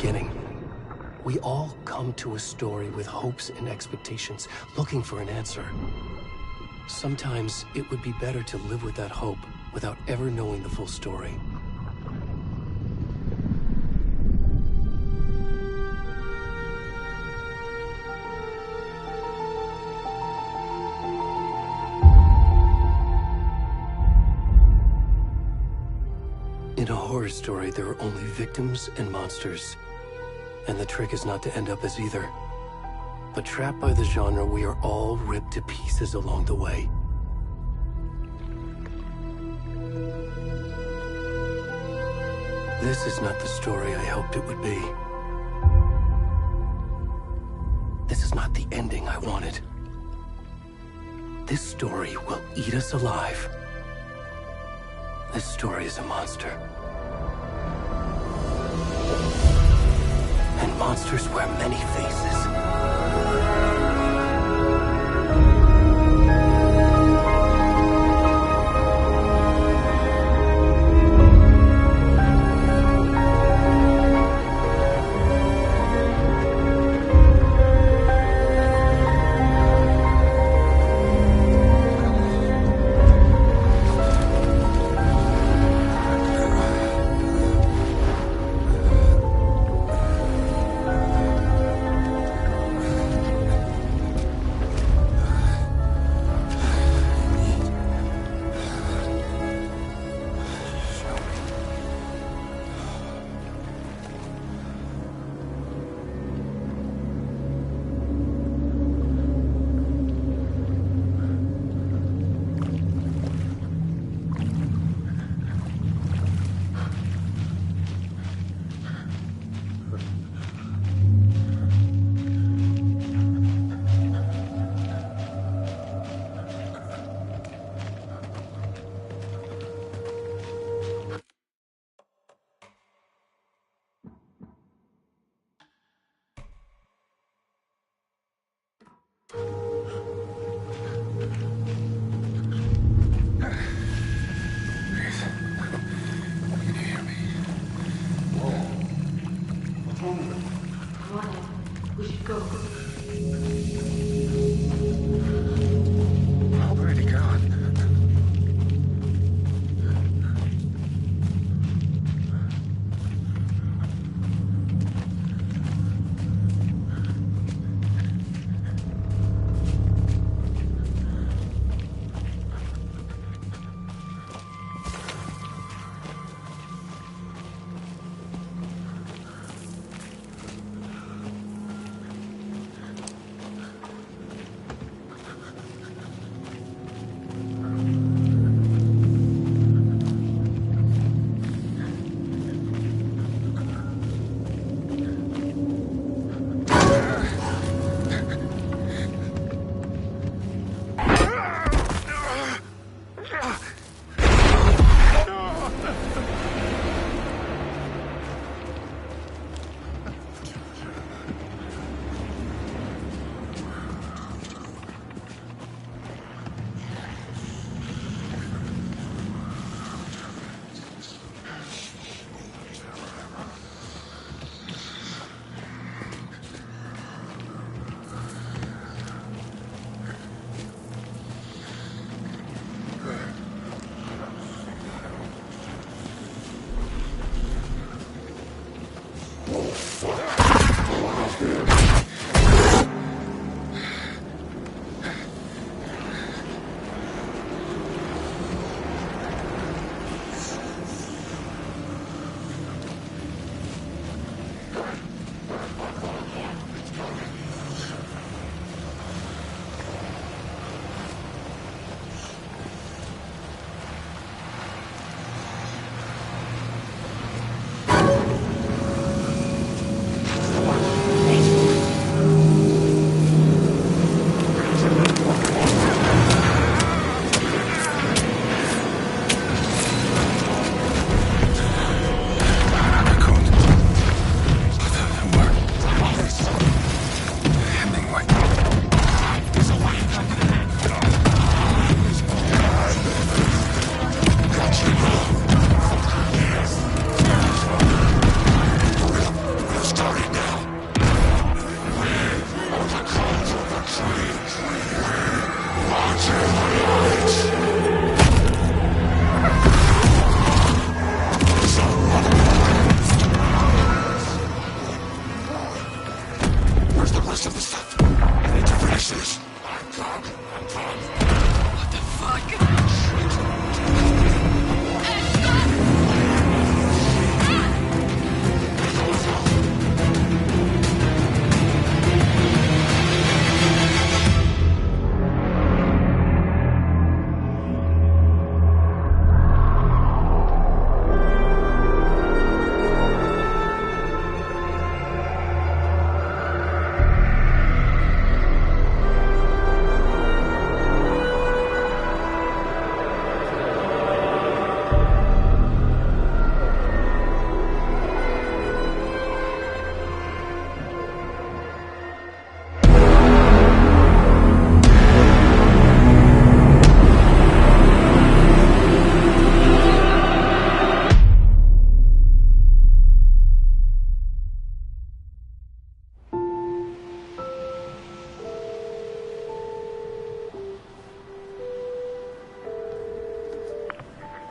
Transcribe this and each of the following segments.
beginning. We all come to a story with hopes and expectations, looking for an answer. Sometimes it would be better to live with that hope without ever knowing the full story. In a horror story, there are only victims and monsters. And the trick is not to end up as either. But trapped by the genre, we are all ripped to pieces along the way. This is not the story I hoped it would be. This is not the ending I wanted. This story will eat us alive. This story is a monster. And monsters wear many faces.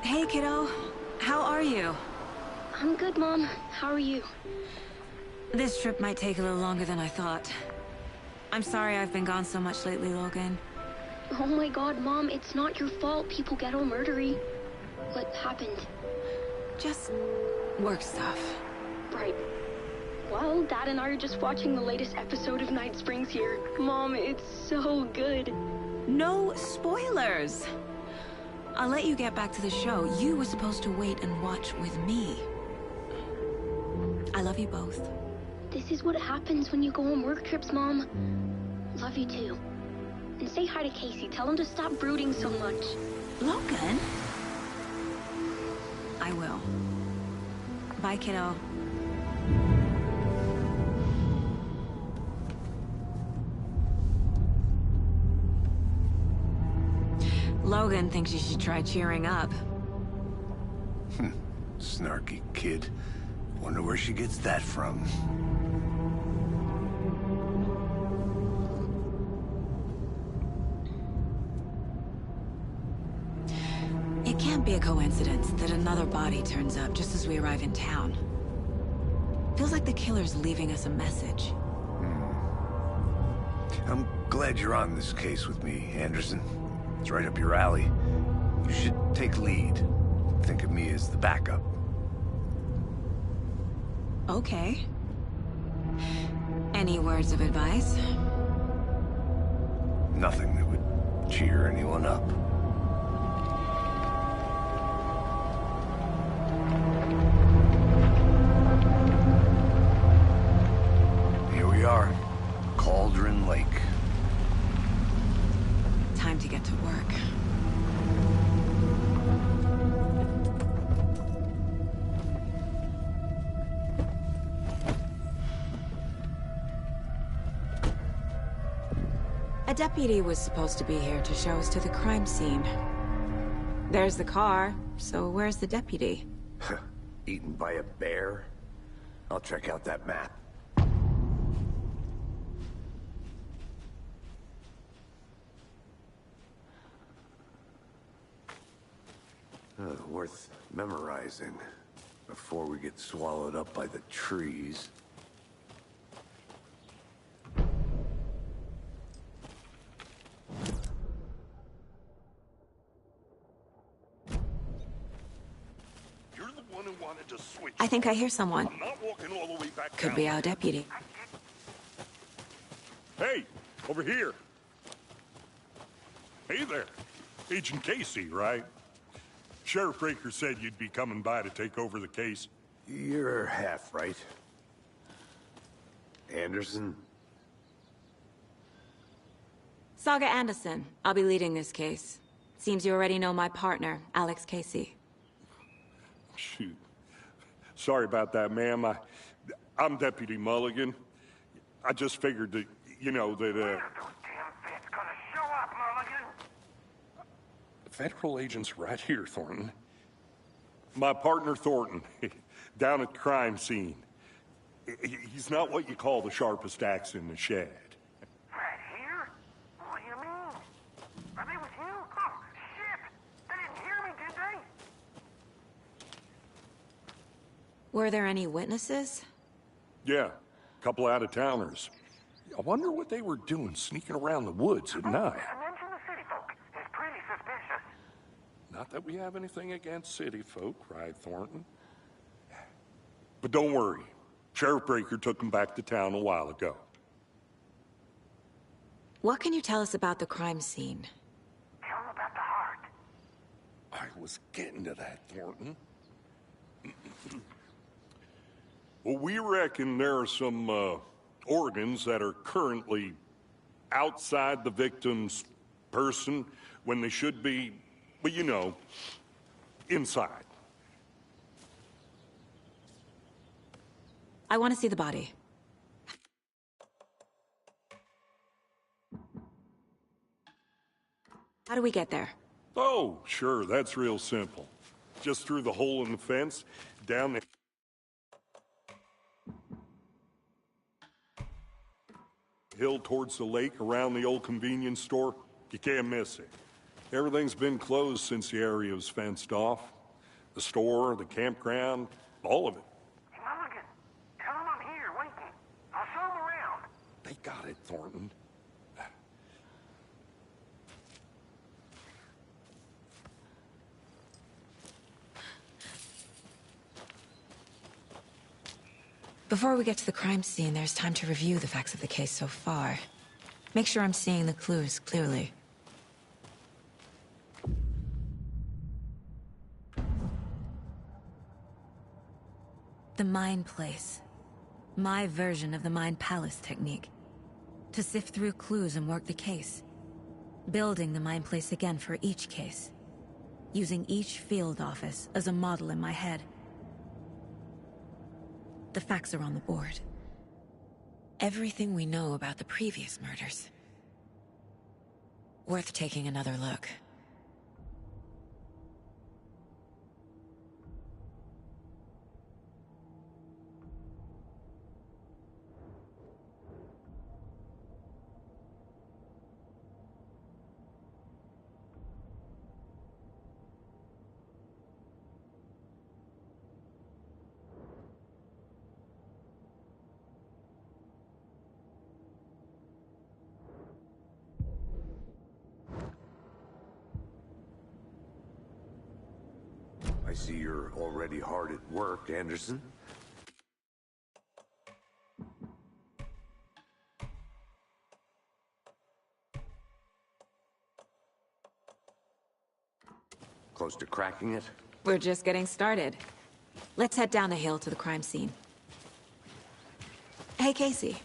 Hey, kiddo. How are you? I'm good, Mom. How are you? This trip might take a little longer than I thought. I'm sorry I've been gone so much lately, Logan. Oh my god, Mom, it's not your fault people get all murdery. What happened? Just work stuff. Right. Well, Dad and I are just watching the latest episode of Night Springs here. Mom, it's so good. No spoilers! I'll let you get back to the show. You were supposed to wait and watch with me. I love you both. This is what happens when you go on work trips, Mom. Love you too. And say hi to Casey. Tell him to stop brooding so much. Logan? I will. Bye, kiddo. Logan thinks you should try cheering up. Snarky kid. Wonder where she gets that from. It can't be a coincidence that another body turns up just as we arrive in town. Feels like the killer's leaving us a message. I'm glad you're on this case with me, Anderson. It's right up your alley. You should take lead. Think of me as the backup. Okay. Any words of advice? Nothing that would cheer anyone up. Here we are. Cauldron Lake. Time to get to work. A deputy was supposed to be here to show us to the crime scene. There's the car, so where's the deputy? Eaten by a bear? I'll check out that map. Worth memorizing before we get swallowed up by the trees. You're the one who wanted to switch. I think I hear someone. I'm not walking all the way back Could down. be our deputy. Hey, over here. Hey there. Agent Casey, right? Sheriff Breaker said you'd be coming by to take over the case. You're half right. Anderson? Saga Anderson. I'll be leading this case. Seems you already know my partner, Alex Casey. Shoot. Sorry about that, ma'am. I'm Deputy Mulligan. I just figured that, you know, that, Damn fit's gonna show up, Mulligan. Federal agent's right here, Thornton. My partner, Thornton, down at the crime scene. He's not what you call the sharpest axe in the shed. Right here? What do you mean? Are they with you? Oh, shit! They didn't hear me, did they? Were there any witnesses? Yeah, a couple out-of-towners. I wonder what they were doing sneaking around the woods at night. Mention the city folk. It's pretty suspicious. Not that we have anything against city folk, cried Thornton. But don't worry. Sheriff Breaker took them back to town a while ago. What can you tell us about the crime scene? Tell them about the heart. I was getting to that, Thornton. Well, we reckon there are some organs that are currently outside the victim's person when they should be, well, you know, inside. I want to see the body. How do we get there? Oh, sure, that's real simple. Just through the hole in the fence, down the hill towards the lake, around the old convenience store. You can't miss it. Everything's been closed since the area was fenced off. The store, the campground, all of it. Mulligan, tell him I'm here waiting. I'll show him around. They got it, Thornton. Before we get to the crime scene, there's time to review the facts of the case so far. Make sure I'm seeing the clues clearly. The Mind Place. My version of the Mind Palace technique. To sift through clues and work the case. Building the Mind Place again for each case. Using each field office as a model in my head. The facts are on the board. Everything we know about the previous murders. Worth taking another look. I see you're already hard at work, Anderson. Close to cracking it? We're just getting started. Let's head down the hill to the crime scene. Hey, Casey.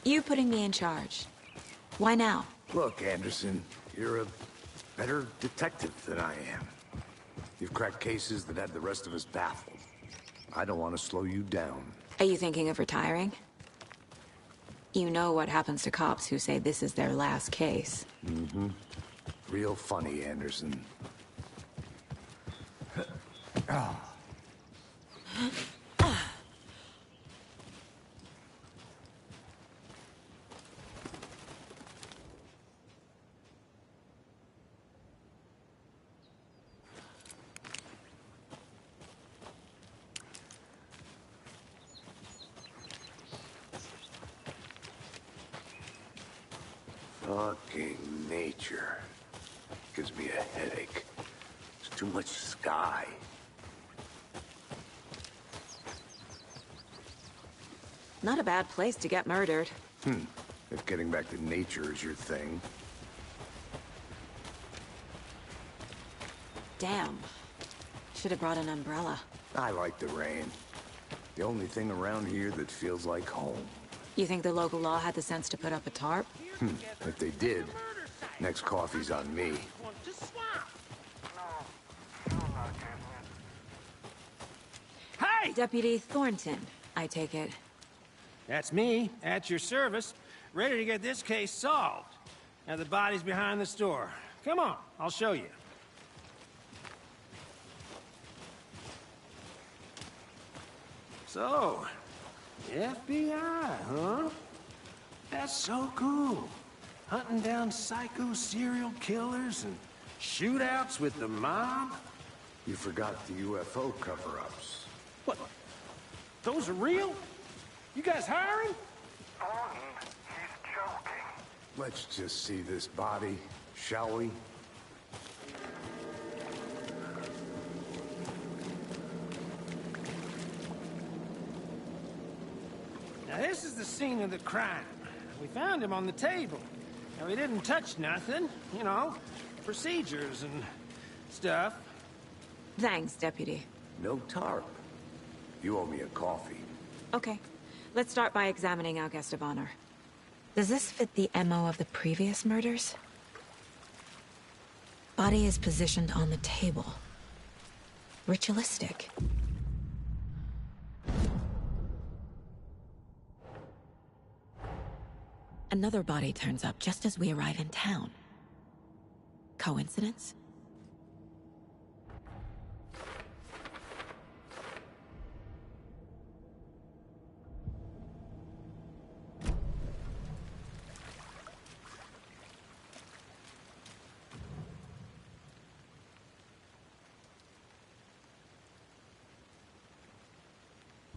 You putting me in charge. Why now? Look, Anderson, you're a better detective than I am. You've cracked cases that had the rest of us baffled. I don't want to slow you down. Are you thinking of retiring? You know what happens to cops who say this is their last case. Mm-hmm. Real funny, Anderson. Fucking nature. Gives me a headache. There's too much sky. Not a bad place to get murdered. If getting back to nature is your thing. Damn. Should have brought an umbrella. I like the rain. The only thing around here that feels like home. You think the local law had the sense to put up a tarp? If they did, next coffee's on me. Hey! Deputy Thornton, I take it. That's me, at your service, ready to get this case solved. Now the body's behind the store. Come on, I'll show you. So, FBI, huh? That's so cool. Hunting down psycho serial killers and shootouts with the mob. You forgot the UFO cover-ups. What? Those are real? You guys hiring? Thornton, he's joking. Let's just see this body, shall we? Now this is the scene of the crime. We found him on the table. Now he didn't touch nothing, you know, procedures and stuff. Thanks, Deputy. No tarp. You owe me a coffee. Okay. Let's start by examining our guest of honor. Does this fit the MO of the previous murders? Body is positioned on the table. Ritualistic. Another body turns up just as we arrive in town. Coincidence?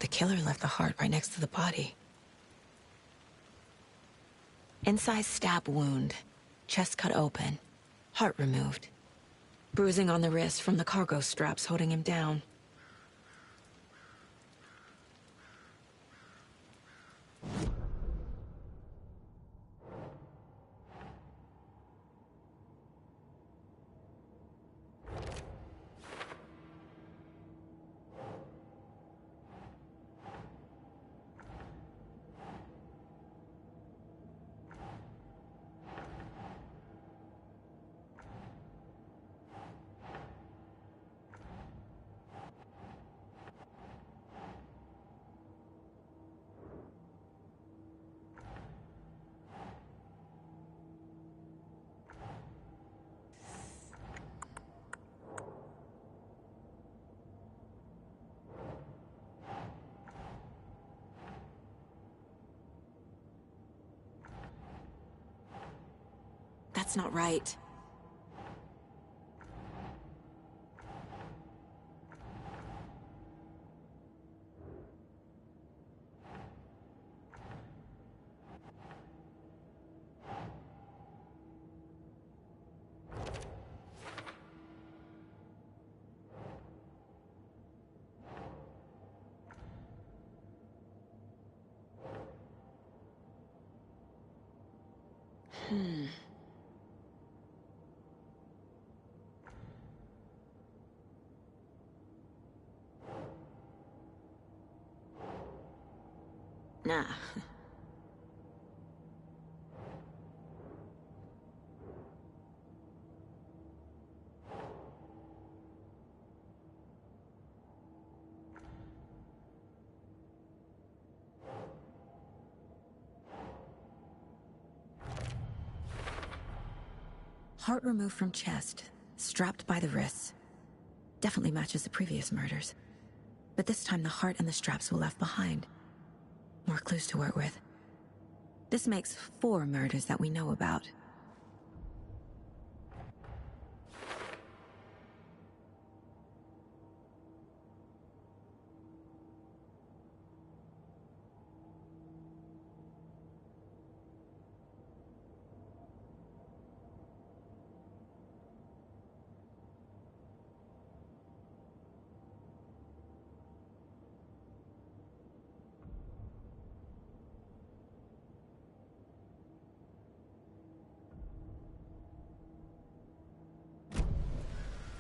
the killer left the heart right next to the body. Incised stab wound, chest cut open, heart removed. Bruising on the wrist from the cargo straps holding him down. That's not right. Nah. Heart removed from chest, strapped by the wrists. Definitely matches the previous murders. But this time the heart and the straps were left behind. More clues to work with. This makes 4 murders that we know about.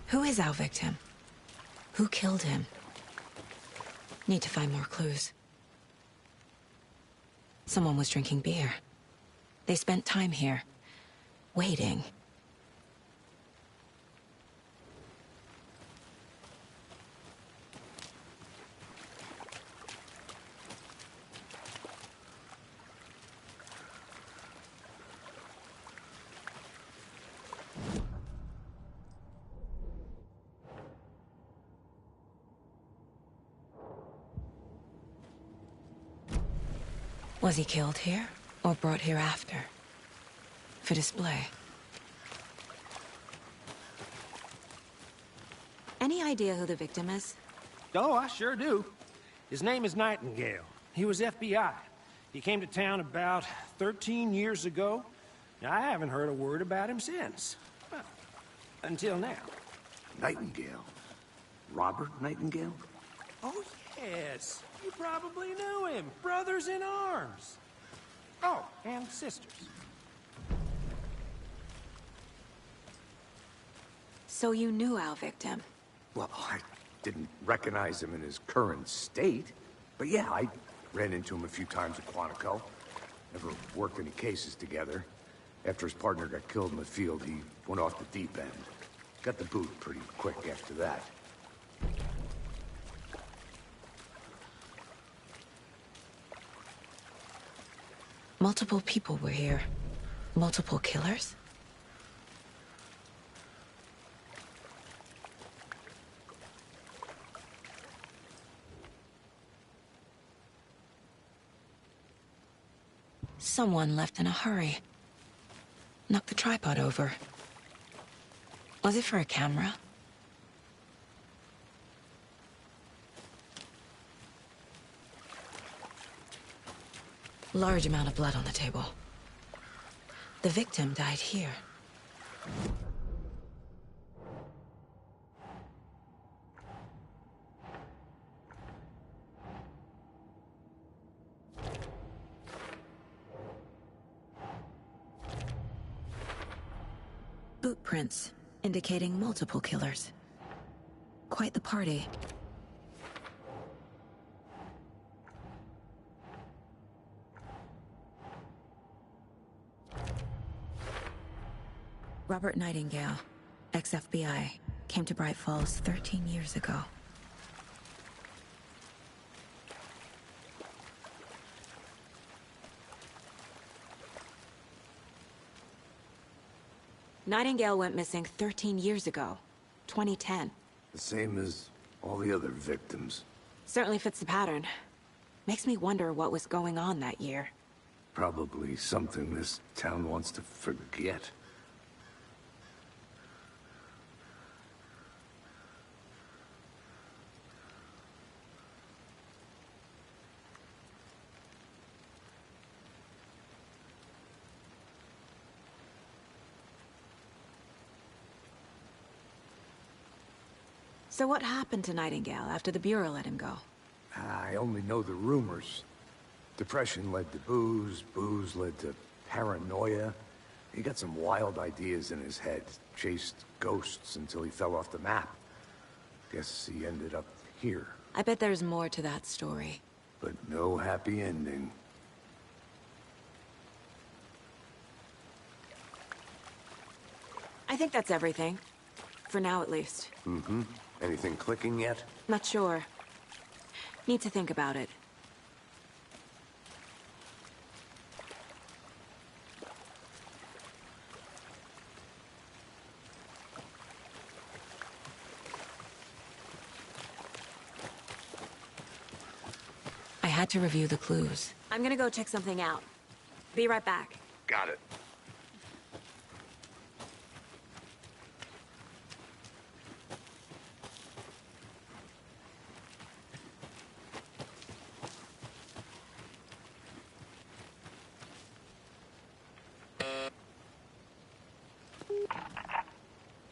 Who is our victim? Who killed him? Need to find more clues. Someone was drinking beer. They spent time here, waiting. Was he killed here, or brought here after? For display? Any idea who the victim is? Oh, I sure do. His name is Nightingale. He was FBI. He came to town about 13 years ago. I haven't heard a word about him since. Well, until now. Nightingale? Robert Nightingale? Oh, yes. You probably knew him. Brothers in arms. Oh, and sisters. So you knew our victim? Well, I didn't recognize him in his current state. But yeah, I ran into him a few times at Quantico. Never worked any cases together. After his partner got killed in the field, he went off the deep end. Got the boot pretty quick after that. Multiple people were here. Multiple killers? Someone left in a hurry. Knocked the tripod over. Was it for a camera? Large amount of blood on the table. The victim died here. Boot prints, indicating multiple killers. Quite the party. Robert Nightingale, ex-FBI, came to Bright Falls 13 years ago. Nightingale went missing 13 years ago, 2010. The same as all the other victims. Certainly fits the pattern. Makes me wonder what was going on that year. Probably something this town wants to forget. So what happened to Nightingale after the Bureau let him go? I only know the rumors. Depression led to booze, booze led to paranoia. He got some wild ideas in his head, chased ghosts until he fell off the map. Guess he ended up here. I bet there's more to that story. But no happy ending. I think that's everything. For now, at least. Mm-hmm. Anything clicking yet? Not sure. Need to think about it. I had to review the clues. I'm gonna go check something out. Be right back. Got it.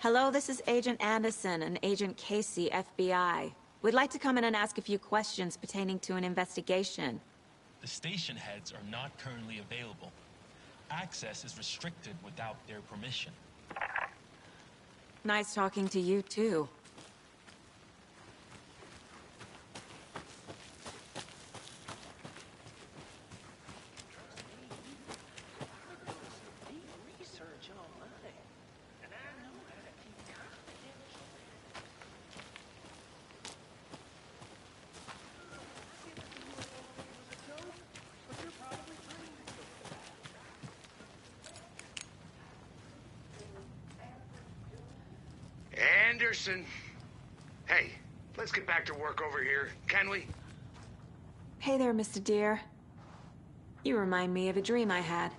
Hello, this is Agent Anderson and Agent Casey, FBI. We'd like to come in and ask a few questions pertaining to an investigation. The station heads are not currently available. Access is restricted without their permission. Nice talking to you, too. Anderson. Hey, let's get back to work over here, can we? Hey there, Mr. Deere. You remind me of a dream I had.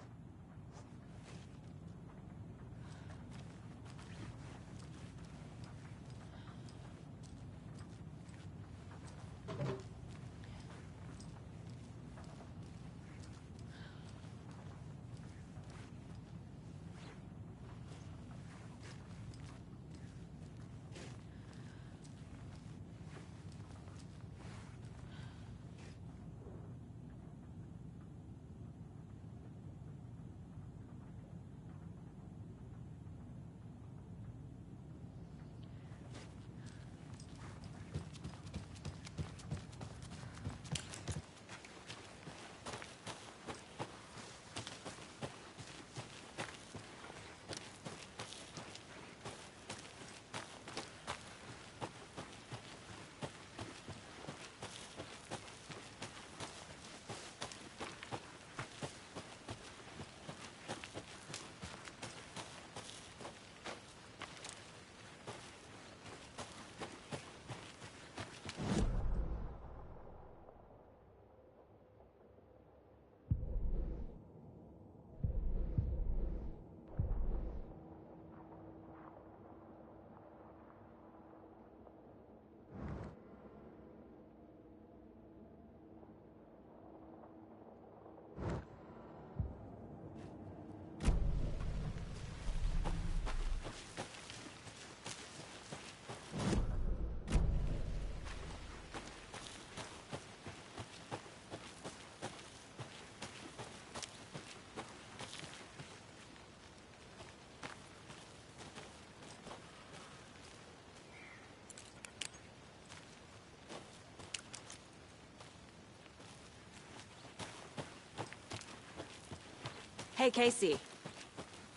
Hey, Casey.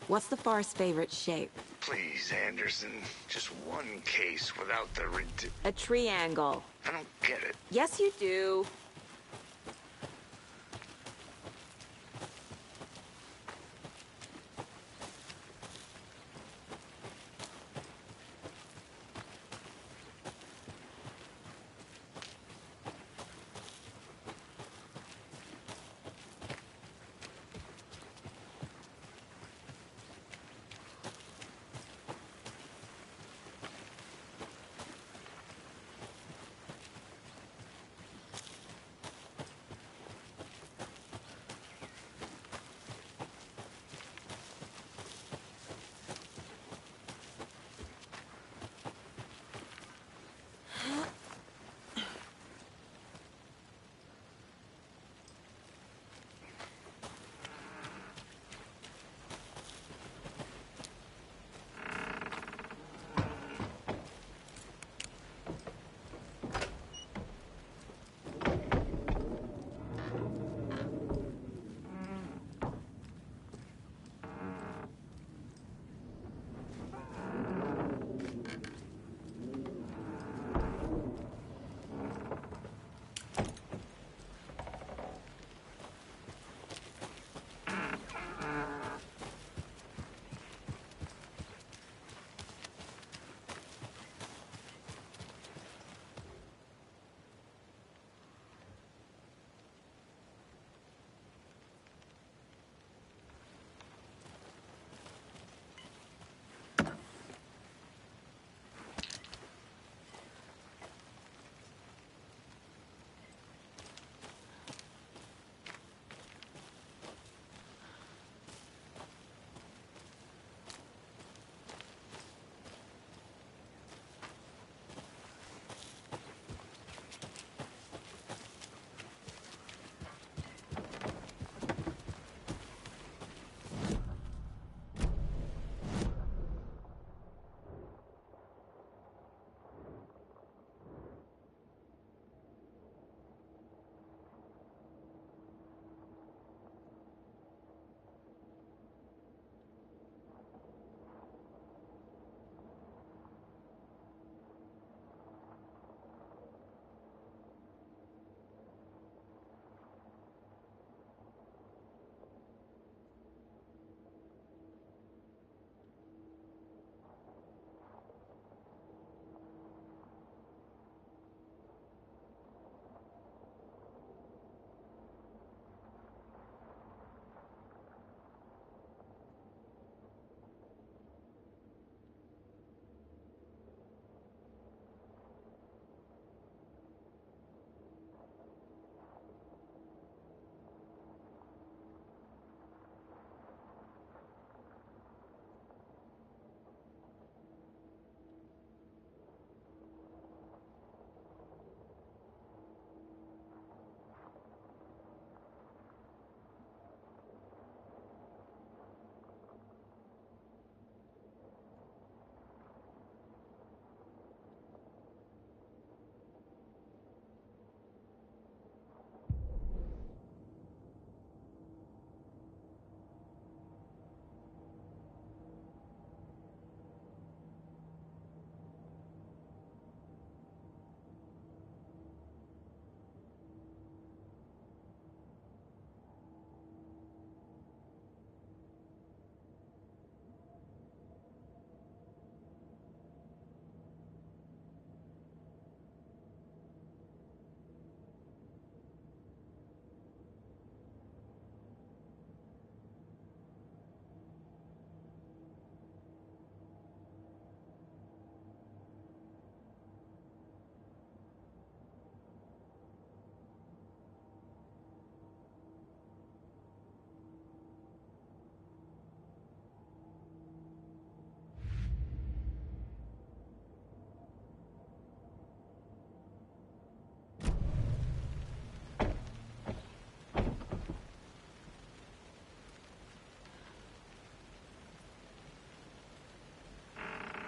What's the Far's favorite shape? Please, Anderson. Just one case without the A triangle. I don't get it. Yes, you do.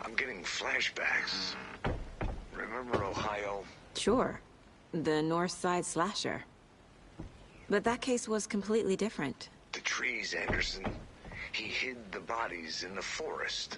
I'm getting flashbacks. Remember Ohio? Sure. The North Side slasher. But that case was completely different. The trees, Anderson. He hid the bodies in the forest.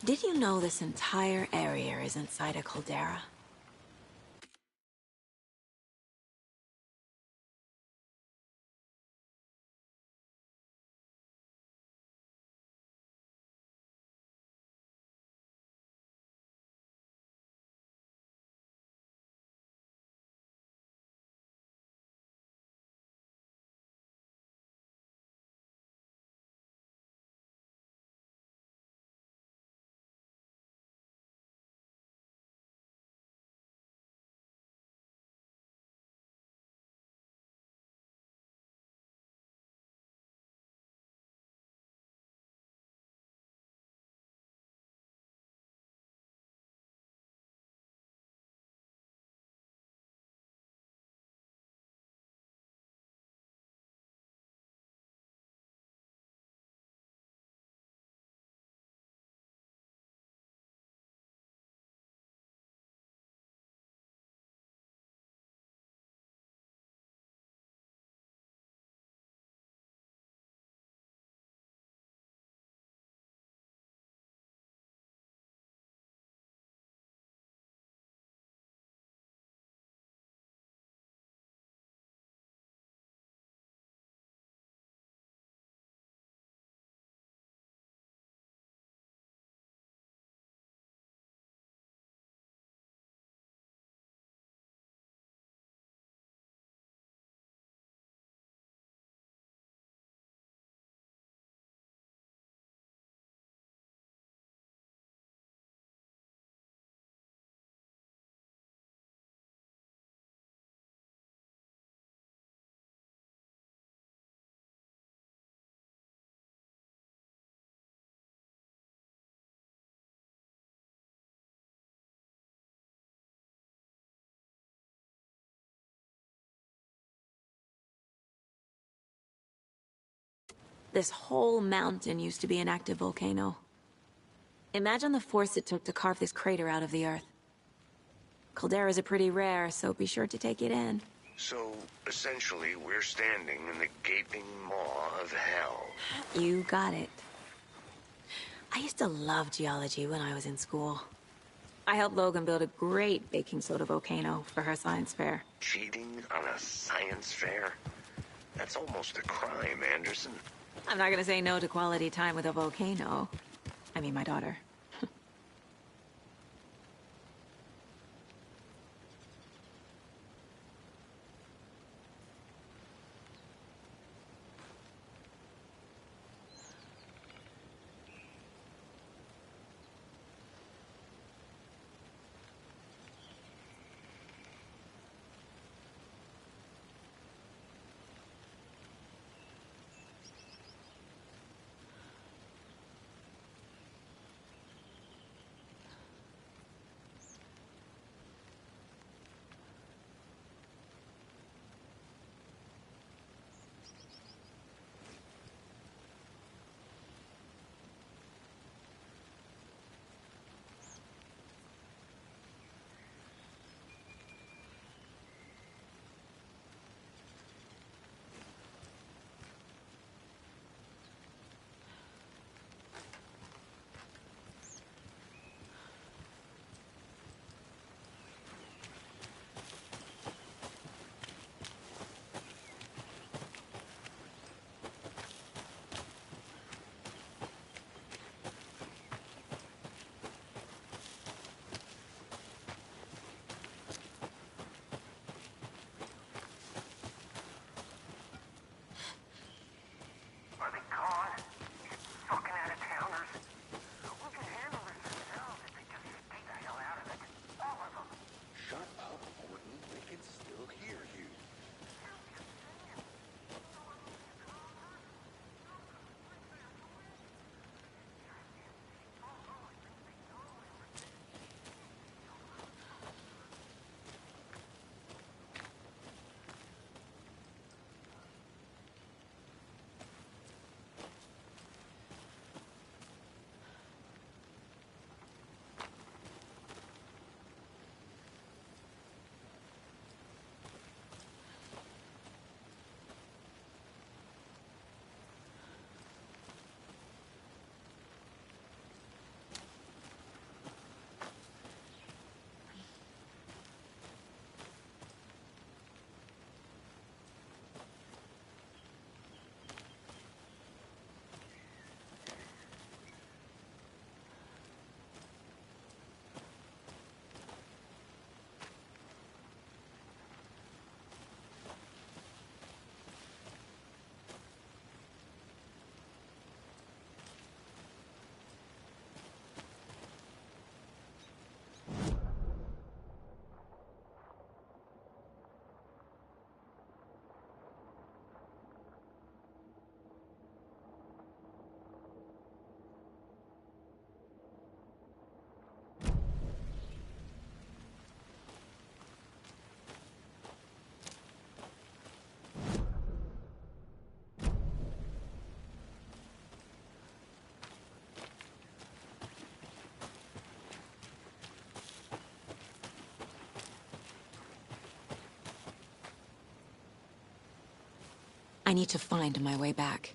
Did you know this entire area is inside a caldera? This whole mountain used to be an active volcano. Imagine the force it took to carve this crater out of the earth. Calderas are pretty rare, so be sure to take it in. So, essentially, we're standing in the gaping maw of hell. You got it. I used to love geology when I was in school. I helped Logan build a great baking soda volcano for her science fair. Cheating on a science fair? That's almost a crime, Anderson. I'm not gonna say no to quality time with a volcano. I mean, my daughter. Are they gone? These fucking out-of-towners. We can handle this ourselves if they just stay the hell out of it. All of them. Shut up, Morton. They can still hear you. I need to find my way back.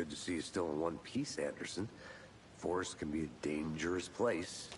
Good to see you still in one piece, Anderson. Forest can be a dangerous place.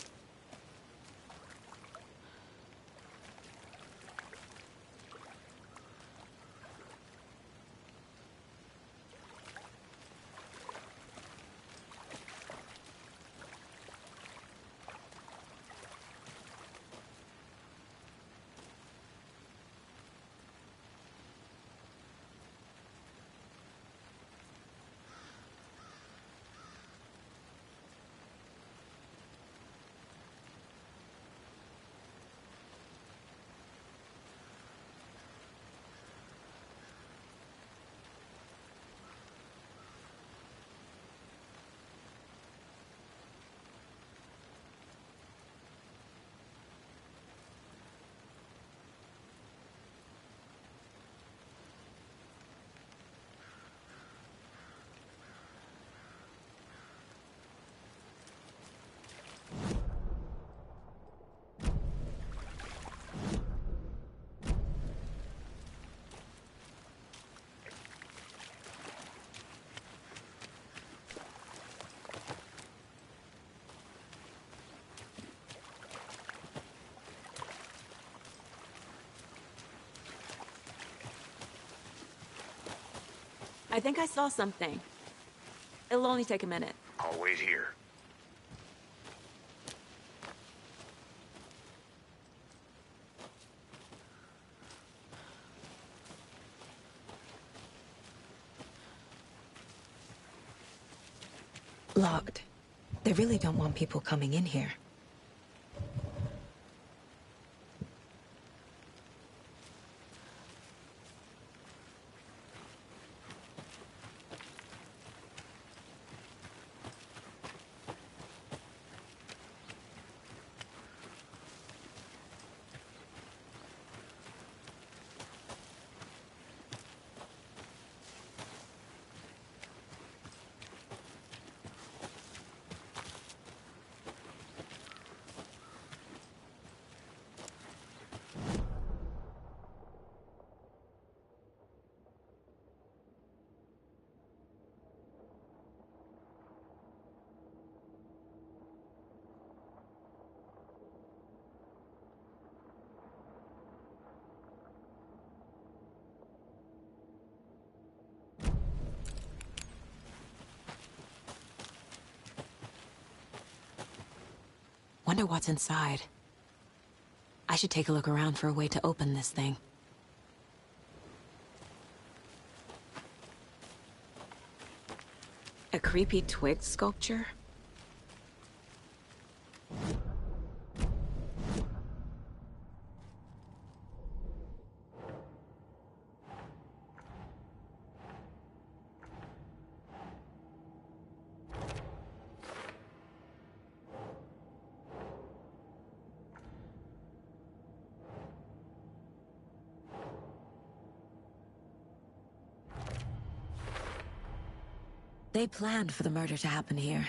I think I saw something. It'll only take a minute. I'll wait here. Locked. They really don't want people coming in here. Wonder what's inside. I should take a look around for a way to open this thing. A creepy twig sculpture? They planned for the murder to happen here,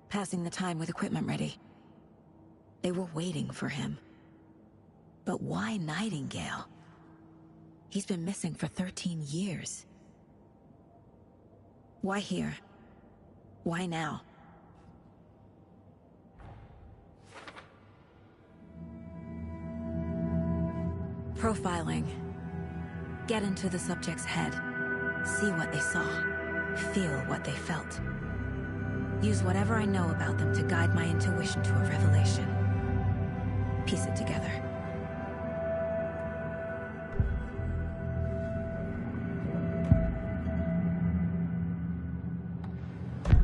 passing the time with equipment ready. They were waiting for him. But why Nightingale? He's been missing for 13 years. Why here? Why now? Profiling. Get into the subject's head. See what they saw. Feel what they felt. Use whatever I know about them to guide my intuition to a revelation. Piece it together.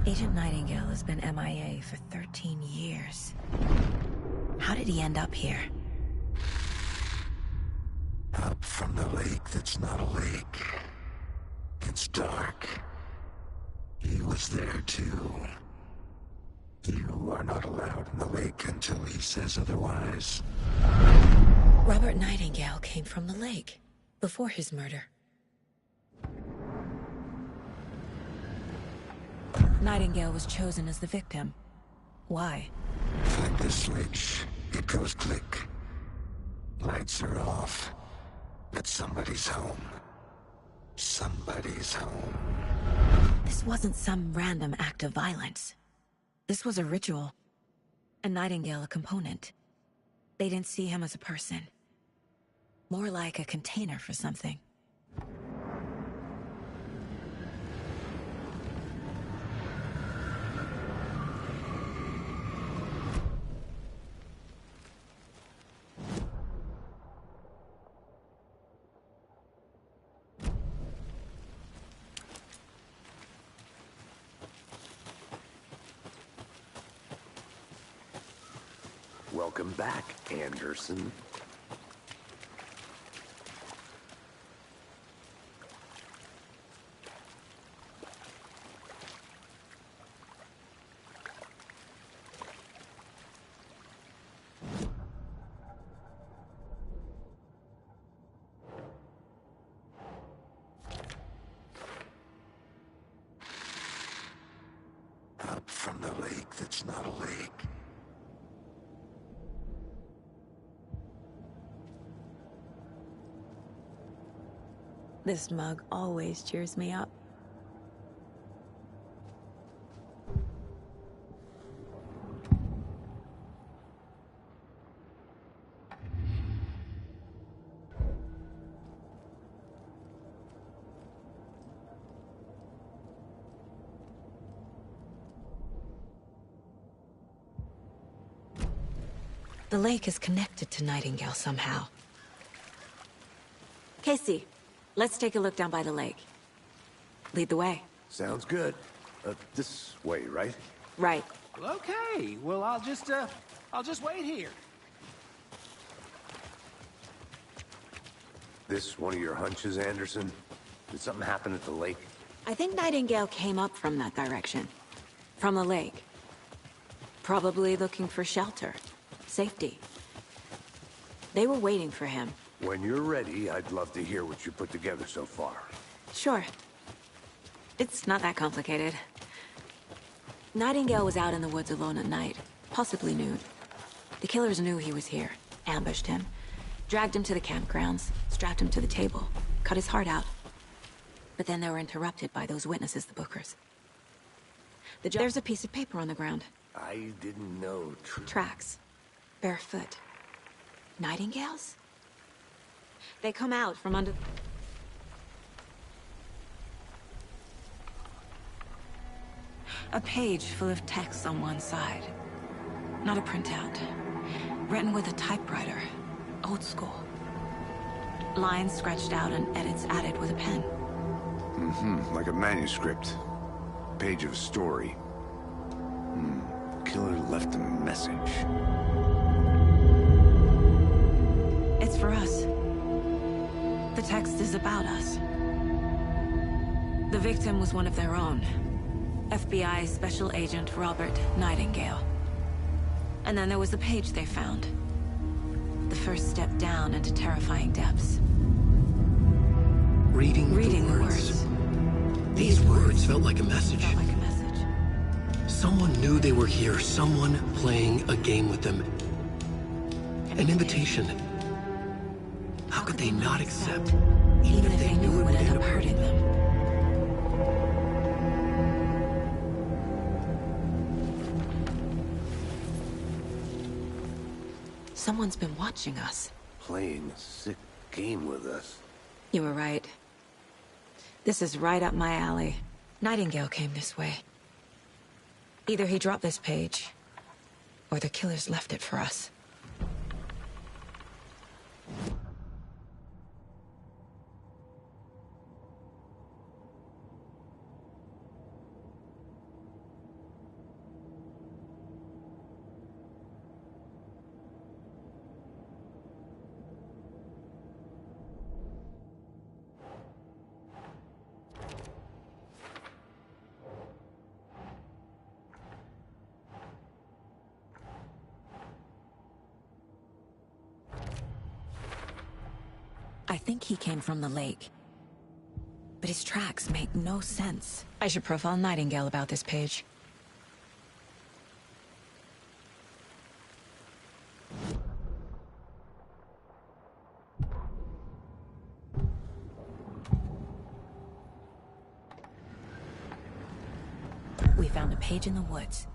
Agent Nightingale has been MIA for 13 years. How did he end up here? Up from the lake that's not a lake. It's dark. He was there too. You are not allowed in the lake until he says otherwise. Robert Nightingale came from the lake, before his murder. Nightingale was chosen as the victim. Why? Flick the switch. It goes click. Lights are off. But somebody's home. Somebody's home. This wasn't some random act of violence. This was a ritual. A Nightingale a component. They didn't see him as a person. More like a container for something. Welcome back, Anderson. Up from the lake that's not a lake. This mug always cheers me up. The lake is connected to Nightingale somehow. Casey, let's take a look down by the lake. Lead the way. Sounds good. This way, right? Right. Well, okay. Well, I'll just wait here. This one of your hunches, Anderson? Did something happen at the lake? I think Nightingale came up from that direction. From the lake. Probably looking for shelter. Safety. They were waiting for him. When you're ready, I'd love to hear what you put together so far. Sure. It's not that complicated. Nightingale was out in the woods alone at night, possibly nude. The killers knew he was here, ambushed him, dragged him to the campgrounds, strapped him to the table, cut his heart out. But then they were interrupted by those witnesses, the Bookers. There's a piece of paper on the ground. I didn't know. Tracks. Barefoot. Nightingales? They come out from under... A page full of text on one side. Not a printout. Written with a typewriter. Old school. Lines scratched out and edits added with a pen. Mm-hmm, like a manuscript. Page of a story. Killer left a message. It's for us. The text is about us. The victim was one of their own. FBI Special Agent Robert Nightingale. And then there was the page they found. The first step down into terrifying depths. Reading the words. These words felt like a message. Someone knew they were here, someone playing a game with them. An invitation. How could they not accept, even if they knew it would end up hurting them? Someone's been watching us. Playing a sick game with us. You were right. This is right up my alley. Nightingale came this way. Either he dropped this page, or the killers left it for us. I think he came from the lake. But his tracks make no sense. I should profile Nightingale about this page. found a page in the woods.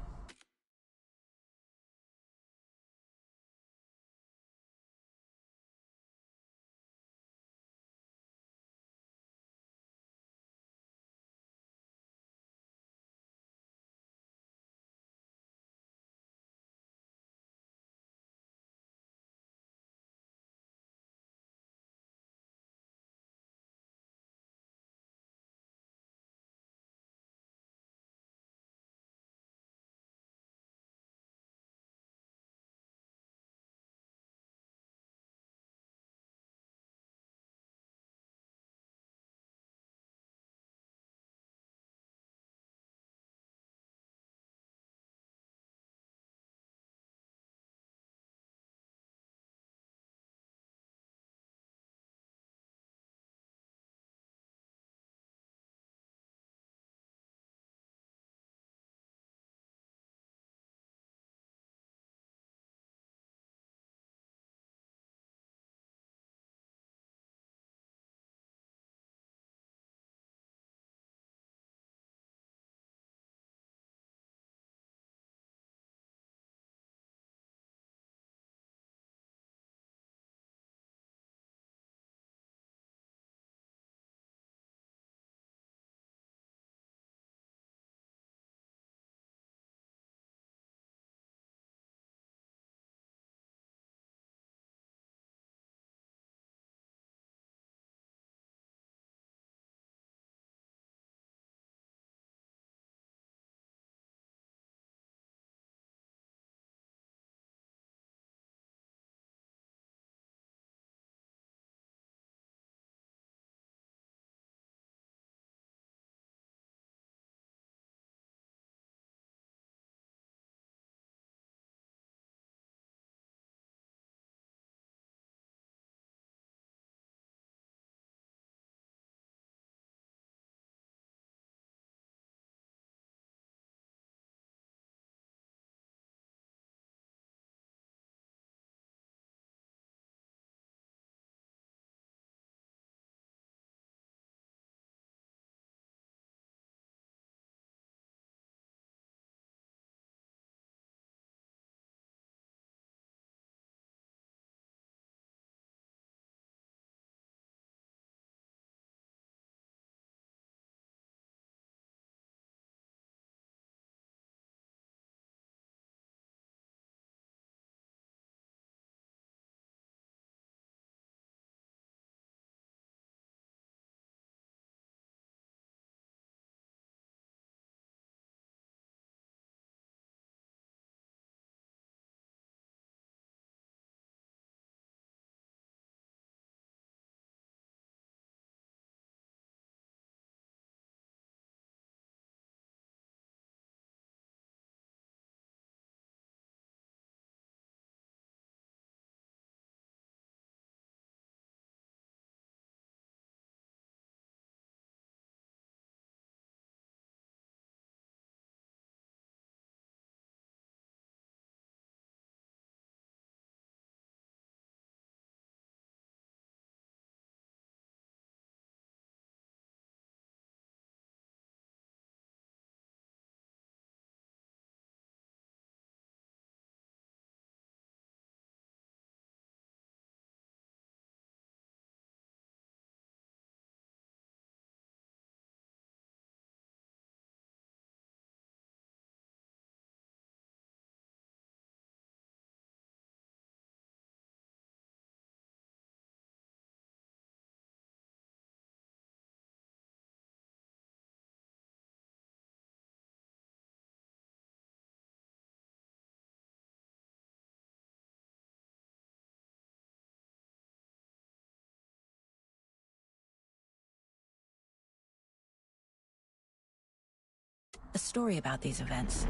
A story about these events.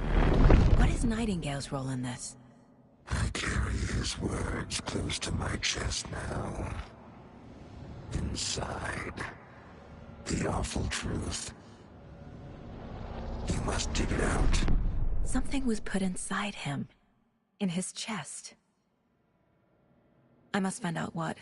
What is Nightingale's role in this? I carry his words close to my chest now. Inside, the awful truth. You must dig it out. Something was put inside him. In his chest. I must find out what.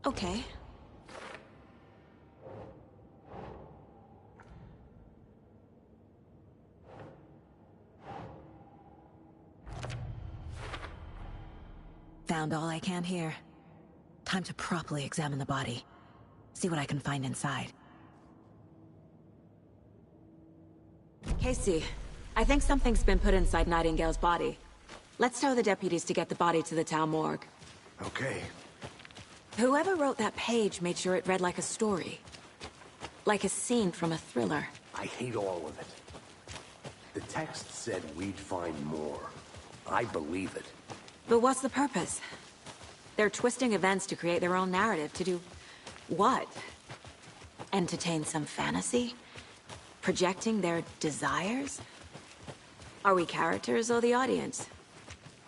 Okay. Found all I can here. Time to properly examine the body. See what I can find inside. Casey, I think something's been put inside Nightingale's body. Let's tell the deputies to get the body to the town morgue. Okay. Whoever wrote that page made sure it read like a story. Like a scene from a thriller. I hate all of it. The text said we'd find more. I believe it. But what's the purpose? They're twisting events to create their own narrative. To do what? Entertain some fantasy? Projecting their desires? Are we characters or the audience?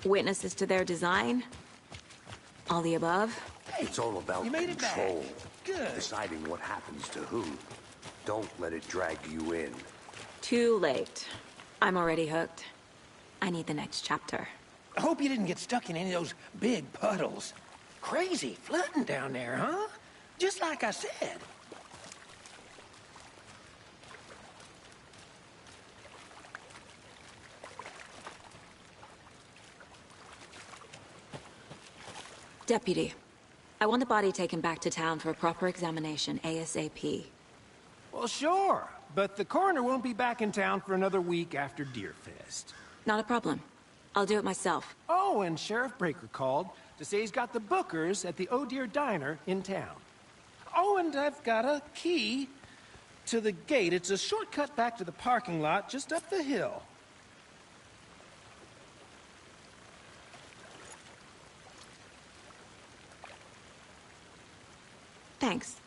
Witnesses to their design? All the above? It's all about You made it back. control. Good. Deciding what happens to who. Don't let it drag you in. Too late. I'm already hooked. I need the next chapter. I hope you didn't get stuck in any of those big puddles. Crazy flooding down there, huh? Just like I said. Deputy, I want the body taken back to town for a proper examination, ASAP. Well, sure. But the coroner won't be back in town for another week after Deerfest. Not a problem. I'll do it myself. Oh, and Sheriff Breaker called to say he's got the bookers at the Oh Dear Diner in town. Oh, and I've got a key to the gate. It's a shortcut back to the parking lot just up the hill. Thanks.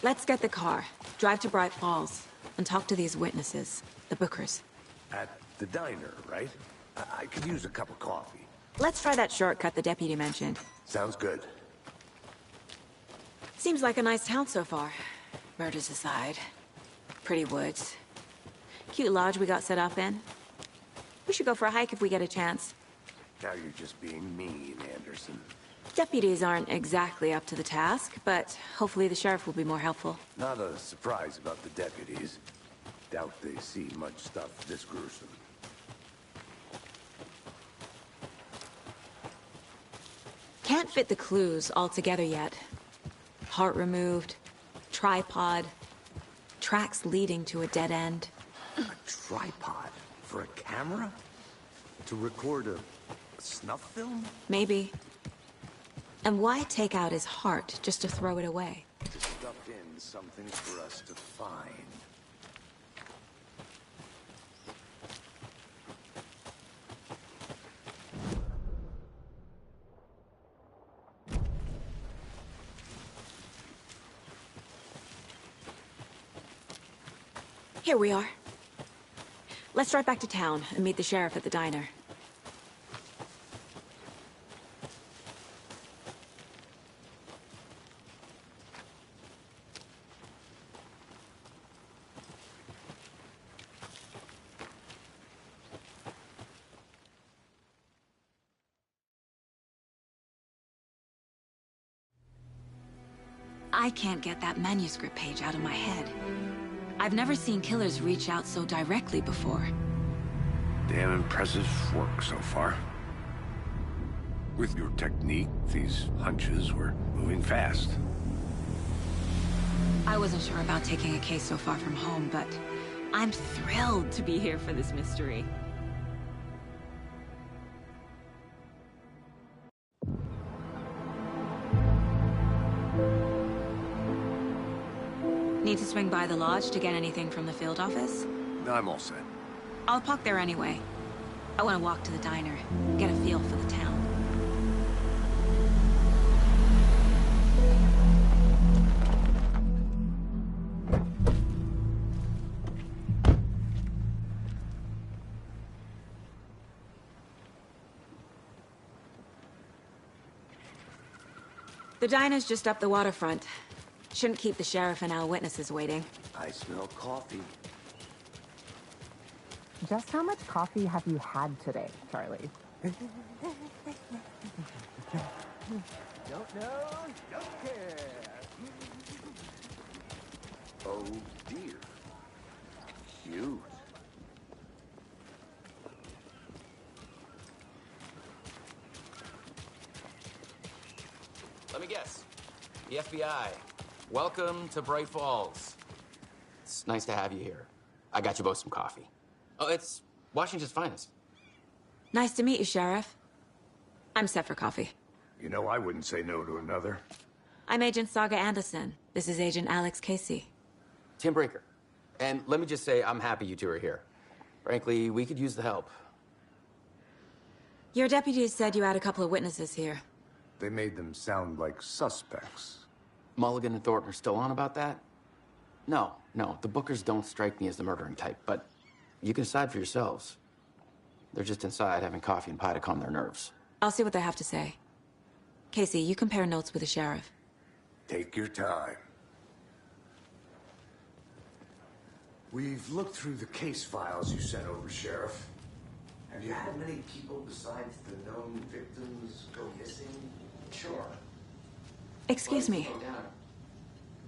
Let's get the car, drive to Bright Falls, and talk to these witnesses, the Bookers. At the diner, right? I could use a cup of coffee. Let's try that shortcut the deputy mentioned. Sounds good. Seems like a nice town so far. Murders aside. Pretty woods. Cute lodge we got set up in. We should go for a hike if we get a chance. Now you're just being mean, Anderson. Deputies aren't exactly up to the task, but hopefully the sheriff will be more helpful. Not a surprise about the deputies. Doubt they see much stuff this gruesome. Can't fit the clues all together yet. Heart removed, tripod, tracks leading to a dead end. A tripod? For a camera? To record a snuff film? Maybe. And why take out his heart just to throw it away? To stuff in something for us to find. Here we are. Let's drive back to town and meet the sheriff at the diner. I can't get that manuscript page out of my head. I've never seen killers reach out so directly before. Damn impressive work so far. With your technique, these hunches were moving fast. I wasn't sure about taking a case so far from home, but I'm thrilled to be here for this mystery. Need to swing by the lodge to get anything from the field office? I'm all set. I'll park there anyway. I want to walk to the diner, get a feel for the town. The diner's just up the waterfront. Shouldn't keep the sheriff and our witnesses waiting. I smell coffee. Just how much coffee have you had today, Charlie? Don't know, don't care. Oh dear. Cute. Let me guess. The FBI. Welcome to Bright Falls. It's nice to have you here. I got you both some coffee. Oh, it's Washington's finest. Nice to meet you, Sheriff. I'm set for coffee. You know, I wouldn't say no to another. I'm Agent Saga Anderson. This is Agent Alex Casey. Tim Breaker. And let me just say, I'm happy you two are here. Frankly, we could use the help. Your deputies said you had a couple of witnesses here. They made them sound like suspects. Mulligan and Thornton are still on about that? No, the Bookers don't strike me as the murdering type, but you can decide for yourselves. They're just inside having coffee and pie to calm their nerves. I'll see what they have to say. Casey, you compare notes with the sheriff. Take your time. We've looked through the case files you sent over, Sheriff. Have you had many people besides the known victims go missing? Sure. Excuse me.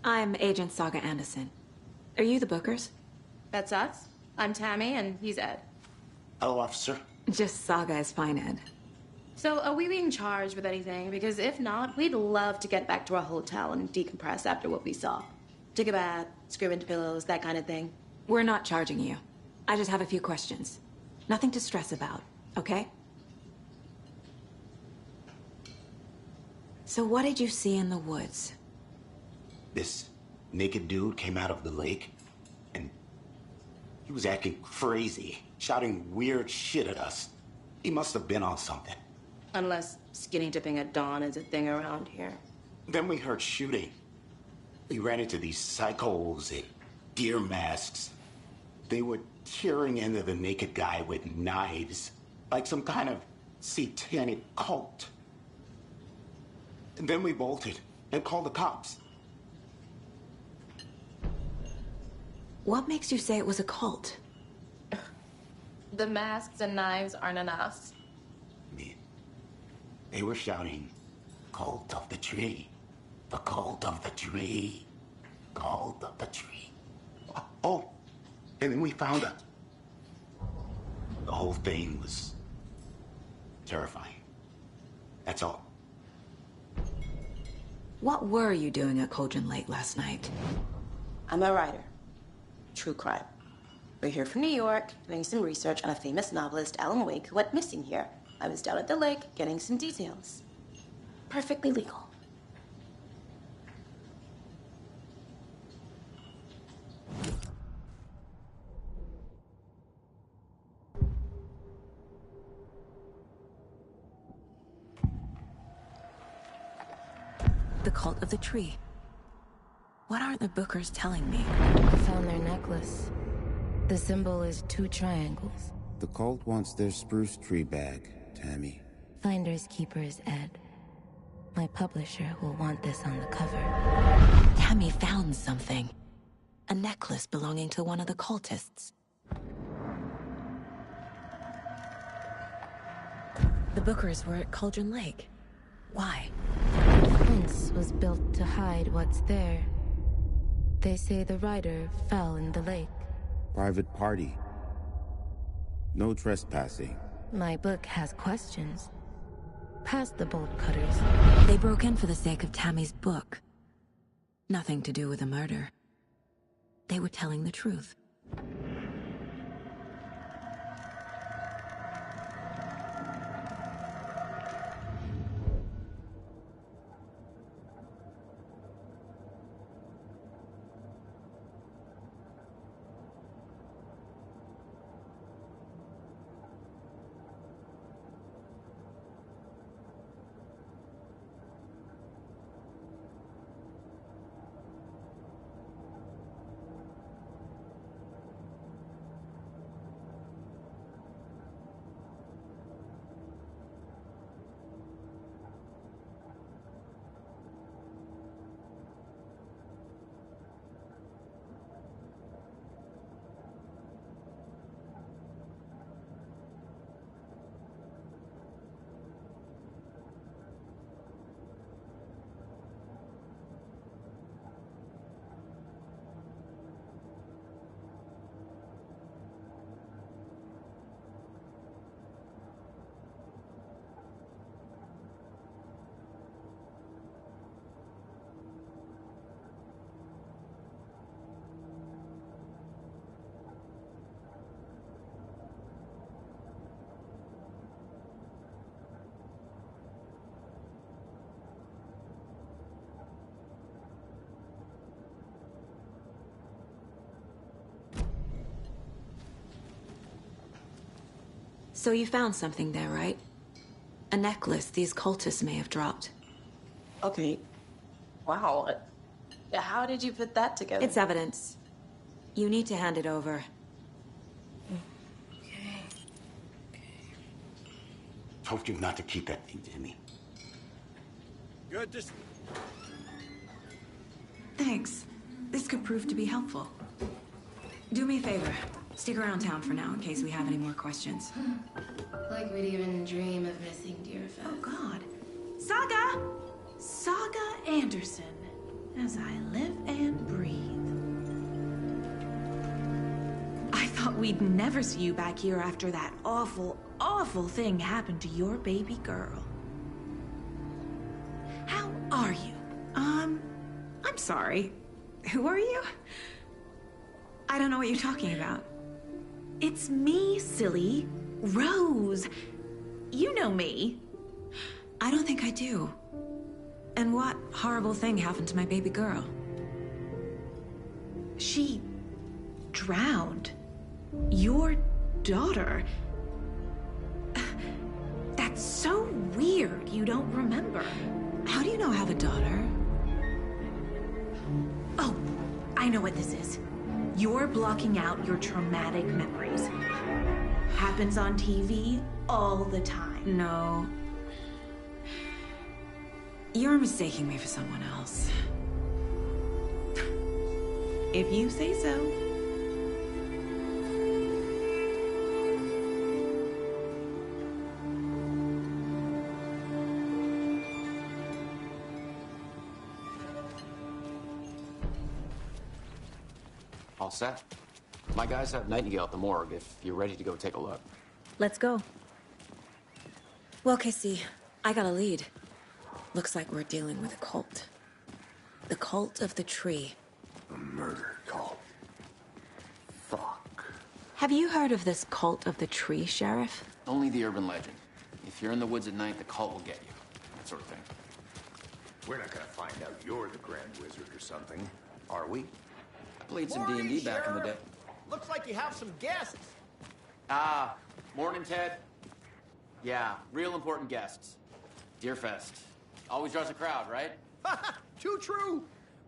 I'm Agent Saga Anderson. Are you the Bookers? That's us. I'm Tammy, and he's Ed. Hello, officer. Just Saga is fine, Ed. So, are we being charged with anything? Because if not, we'd love to get back to our hotel and decompress after what we saw. Take a bath, scream into pillows, that kind of thing. We're not charging you. I just have a few questions. Nothing to stress about, okay? So what did you see in the woods? This naked dude came out of the lake, and he was acting crazy, shouting weird shit at us. He must have been on something. Unless skinny dipping at dawn is a thing around here. Then we heard shooting. We ran into these psychos in deer masks. They were tearing into the naked guy with knives, like some kind of satanic cult. And then we bolted and called the cops. What makes you say it was a cult? The masks and knives aren't enough. They were shouting, "Cult of the tree, the cult of the tree, cult of the tree." Oh, and then we found her. The whole thing was terrifying. That's all. What were you doing at Cauldron Lake last night? I'm a writer. True crime. We're here from New York, doing some research on a famous novelist, Alan Wake, who went missing here. I was down at the lake, getting some details. Perfectly legal. The cult of the tree. What aren't the Bookers telling me? I found their necklace. The symbol is 2 triangles. The cult wants their spruce tree back, Tammy. Finders keepers, Ed. My publisher will want this on the cover. Tammy found something. A necklace belonging to one of the cultists. The Bookers were at Cauldron Lake. Why? The fence was built to hide what's there. They say the rider fell in the lake. Private party. No trespassing. My book has questions. Past the bolt cutters. They broke in for the sake of Tammy's book. Nothing to do with a murder. They were telling the truth. So you found something there, right? A necklace these cultists may have dropped. Okay. Wow. How did you put that together? It's evidence. You need to hand it over. Told you not to keep that thing, Timmy. Good. Thanks. This could prove to be helpful. Do me a favor. Stick around town for now in case we have any more questions. Like we'd even dream of missing Deerfest. Oh, God. Saga! Saga Anderson. As I live and breathe. I thought we'd never see you back here after that awful, awful thing happened to your baby girl. How are you? I'm sorry. Who are you? I don't know what you're talking about. It's me, silly. Rose. You know me. I don't think I do. And what horrible thing happened to my baby girl? She drowned. Your daughter. That's so weird you don't remember. How do you know I have a daughter? Oh, I know what this is. You're blocking out your traumatic memories. Happens on TV all the time. No. You're mistaking me for someone else. If you say so. All set. My guys have Nightingale at the morgue if you're ready to go take a look. Let's go. Well, Casey, I got a lead. Looks like we're dealing with a cult. The cult of the tree. A murder cult. Fuck. Have you heard of this cult of the tree, Sheriff? Only the urban legend. If you're in the woods at night, the cult will get you. That sort of thing. We're not gonna find out you're the Grand Wizard or something, are we? I played some D&D back in the day. Looks like you have some guests. Ah, morning, Ted. Yeah, real important guests. Deerfest. Always draws a crowd, right? Too true.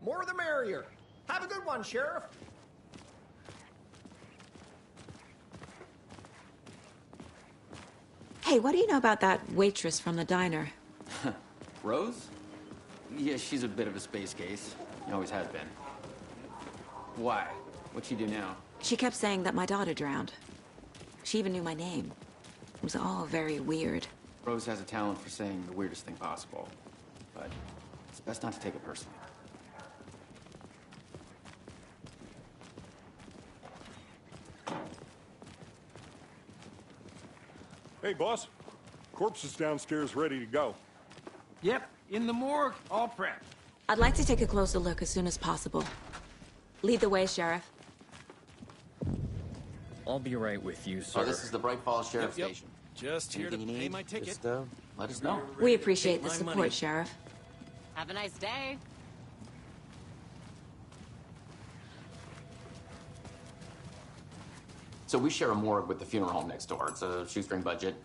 More the merrier. Have a good one, Sheriff. Hey, what do you know about that waitress from the diner? Rose? Yeah, she's a bit of a space case. Always has been. Why? What'd she do now? She kept saying that my daughter drowned. She even knew my name. It was all very weird. Rose has a talent for saying the weirdest thing possible. But it's best not to take it personally. Hey, boss. Corpse is downstairs ready to go. Yep, in the morgue, all prepped. I'd like to take a closer look as soon as possible. Lead the way, Sheriff. I'll be right with you, sir. Oh, this is the Bright Falls Sheriff Station. Just here to Anything you pay need, my ticket. Just, let us know. We appreciate the Take my support, money. Sheriff. Have a nice day. So we share a morgue with the funeral home next door. It's a shoestring budget.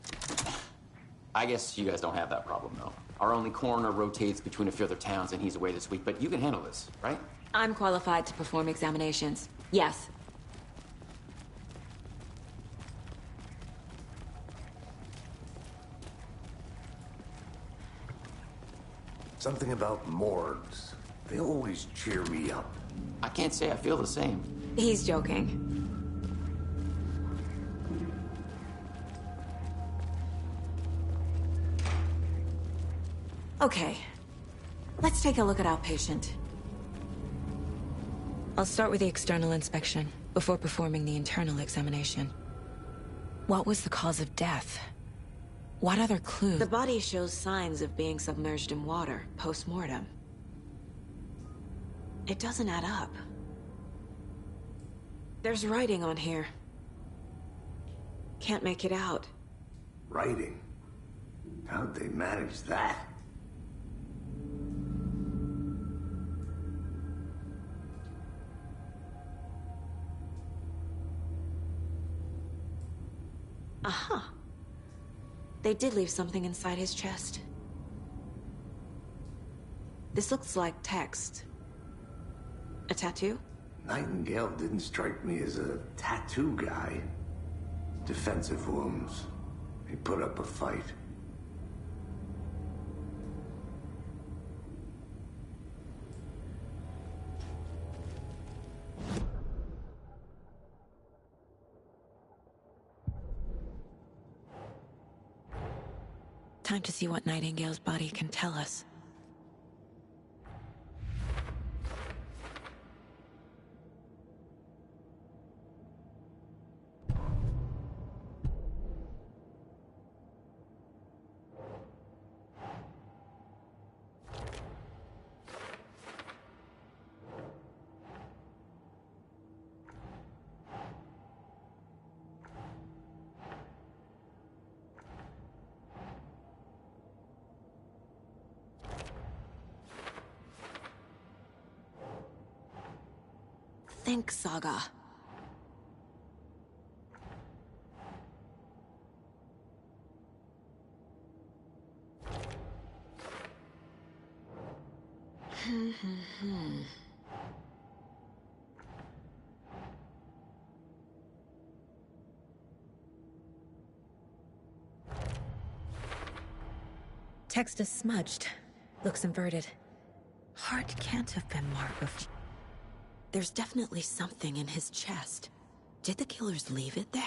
I guess you guys don't have that problem, though. Our only coroner rotates between a few other towns, and he's away this week. But you can handle this, right? I'm qualified to perform examinations. Yes. Something about morgues. They always cheer me up. I can't say I feel the same. He's joking. Okay. Let's take a look at our patient. I'll start with the external inspection before performing the internal examination. What was the cause of death? What other clues? The body shows signs of being submerged in water post-mortem. It doesn't add up. There's writing on here. Can't make it out. Writing? How'd they manage that? Uh-huh. They did leave something inside his chest. This looks like text. A tattoo? Nightingale didn't strike me as a tattoo guy. Defensive wounds. He put up a fight. Time to see what Nightingale's body can tell us. Think, Saga. Text is smudged. Looks inverted. Heart can't have been marked before. There's definitely something in his chest. Did the killers leave it there?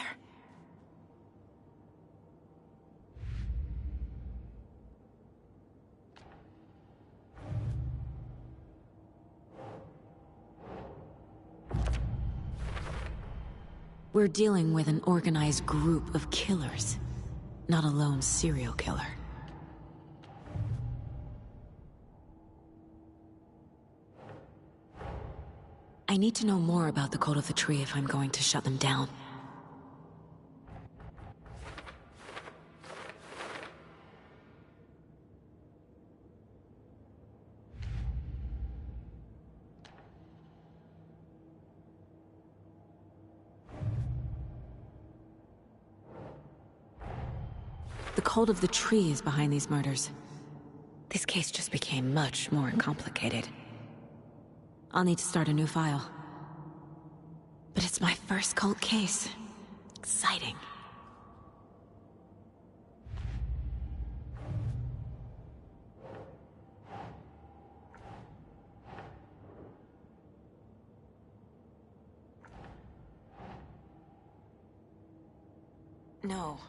We're dealing with an organized group of killers, not a lone serial killer. I need to know more about the Code of the Tree if I'm going to shut them down. The Code of the Tree is behind these murders. This case just became much more complicated. I'll need to start a new file. But it's my first cult case. Exciting. No.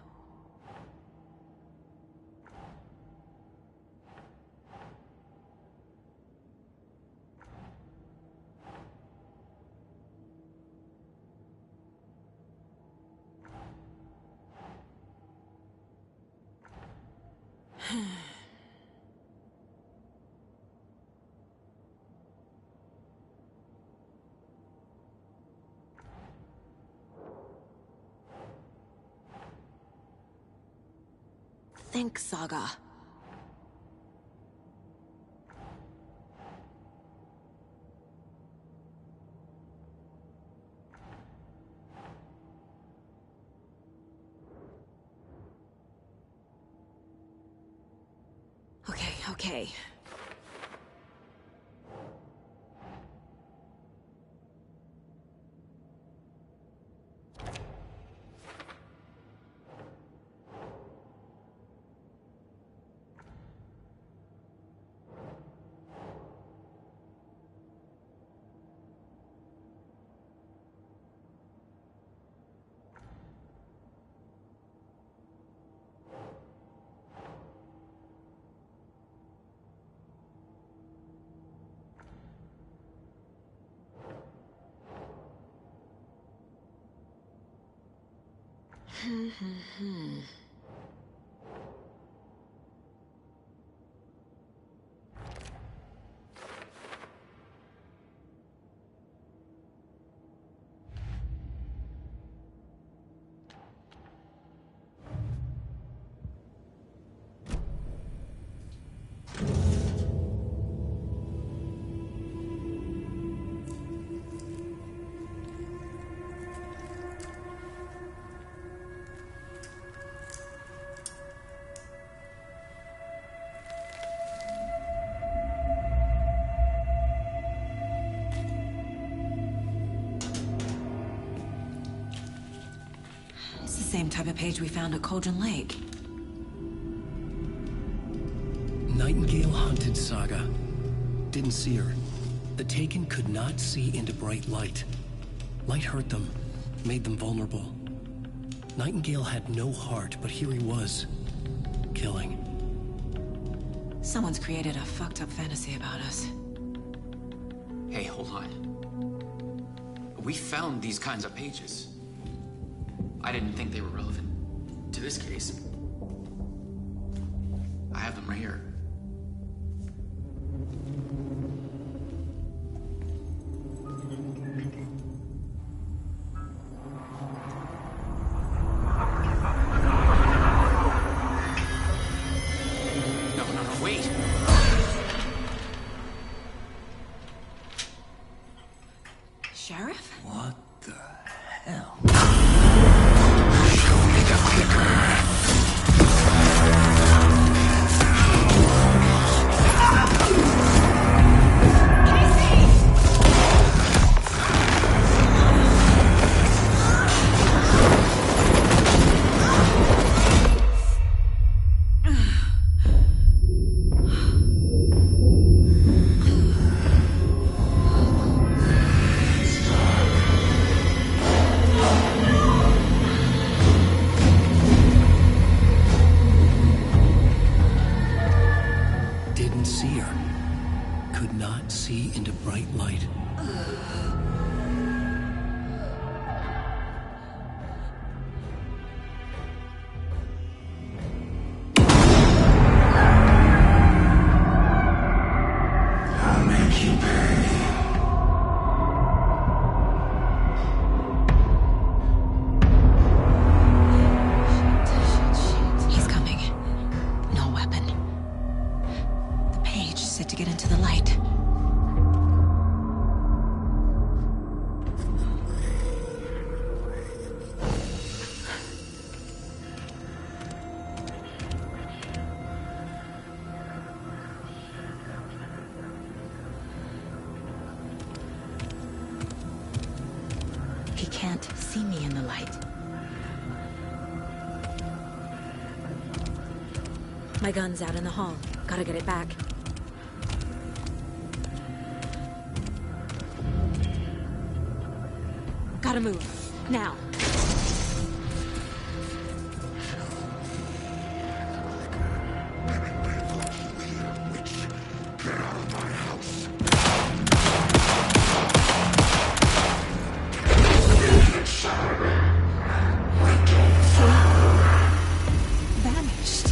Think, Saga. Okay. same type of page we found at Cauldron Lake. Nightingale hunted Saga. Didn't see her. The Taken could not see into bright light. Light hurt them, made them vulnerable. Nightingale had no heart, but here he was, killing. Someone's created a fucked up fantasy about us. Hey, hold on. We found these kinds of pages. I didn't think they were relevant to this case. I have them right here. Sheriff? What the hell? Show me the clicker. Didn't see her. Could not see into bright light. I'll make you pay. He's coming. No weapon. The page said to get into the light. He can't see me in the light. My gun's out in the hall. Gotta get it back. Gotta move. Now. Get out of my house. Vanished.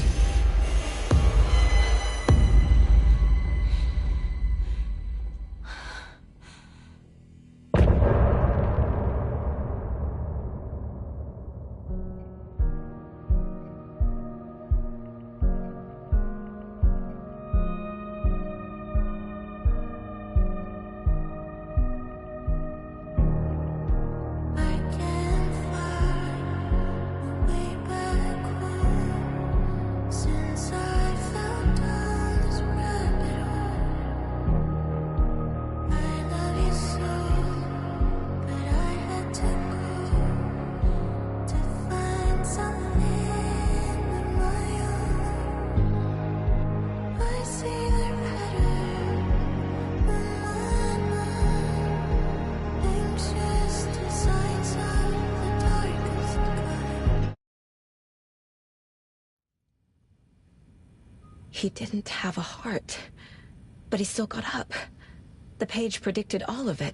He didn't have a heart, but he still got up. The page predicted all of it.